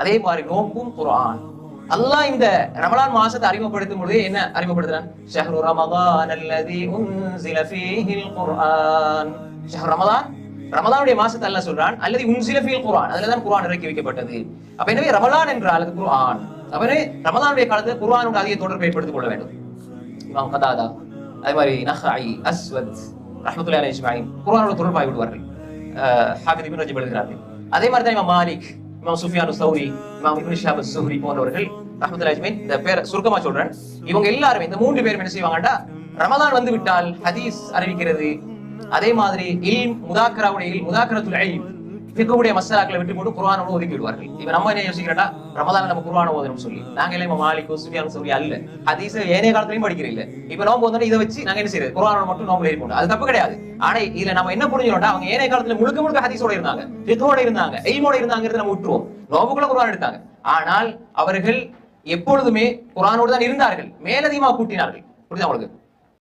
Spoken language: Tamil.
அதே மாதிரி நோம்பும் குர்ஆன். அல்லாஹ் இந்த ரமலான் மாசத்தை அறிமுகப்படுத்தும் பொழுது என்ன அறிமுகப்படுத்துறான்? ஷஹ்ரு ரமதான் அல்லதி உன்ஸில ஃபீஹில் குர்ஆன். ஷஹ்ரு ரமதான், ரமலானுடைய மாசத்தை அல்லாஹ் சொல்றான், அல்லதி உன்ஸில ஃபீஹில் குர்ஆன், அதுல தான் குர்ஆன் இறக்கி வைக்கப்பட்டது. அப்ப எனவே ரமலான் என்றால் அது குர்ஆன். அப்பவே ரமலானுடைய காலத்துல குர்ஆனோட அதிக தொடர்பை ஏற்படுத்திக் கொள்ள வேண்டும். இமாம் கதாதா, அதே மாதிரி நஹாயி, அஸ்வத் ரஹ்மத்துல்லாஹி அலைஹி அஜ்மஈன் குர்ஆனோட தொடர்பாய் விடுவார்கள். ஹாஃபிஸ் இப்னு ரஜப் எழுதுகிறார்கள். அதே மாதிரி தான் இமாம் மாலிக், இமாம் சுஃபியான் ஸௌரி, இமாம் இப்னு ஷிஹாப் அஸ்-ஸுஹ்ரி போன்றவர்கள் ரஹ்மத்துல்லாஹி அலைஹி இந்த பேர் சுருக்கமா சொல்றேன். இவங்க எல்லாரும் இந்த மூன்று பேரும் என்ன செய்வாங்கடா, ரமலான் வந்து விட்டால் ஹதீஸ் அறிவிக்கிறது, அதே மாதிரி இல்ம் முதாக்கராவுடைய இல்ம் முதாக்கரத்துல் இல்ம் ஃபிக்ஹுடைய மஸ்அலாக்களை விட்டு போட்டு குர்ஆனோட ஒதுக்கி விடுவார்கள். இப்ப நம்ம என்ன யோசிக்கிறோம்டா, ரமலான்ல நம்ம குர்ஆன் ஓதணும் சொல்லி. நாங்க எல்லாம் மாலிக் சுஃபியான் ஸௌரி அல்ல, ஹதீஸ் ஏனைய காலத்துலயும் படிக்கிறீங்க. இப்ப நோம்பு வந்தா இதை வச்சு நாங்க என்ன செய்யறது, குர்ஆனோட மட்டும் நோம்பு ஏறி போறோம். அது தப்பு கிடையாது. ஆனா இதுல நம்ம என்ன புரிஞ்சுக்கிறோம்டா, அவங்க ஏனைய காலத்துல முழுக்க முழுக்க ஹதீஸோட இருந்தாங்க, ஃபிக்ஹோட இருந்தாங்க, இல்மோட இருந்தாங்கிறத நம்ம விட்டுருவோம். நோம்புக்குள்ள குர்ஆன் எடுத்தாங்க, ஆனால் அவர்கள் எப்பொழுதுமே குர்ஆனோடு தான் இருந்தார்கள், மேலதிகமா கூட்டினார்கள். புரியுதா உங்களுக்கு?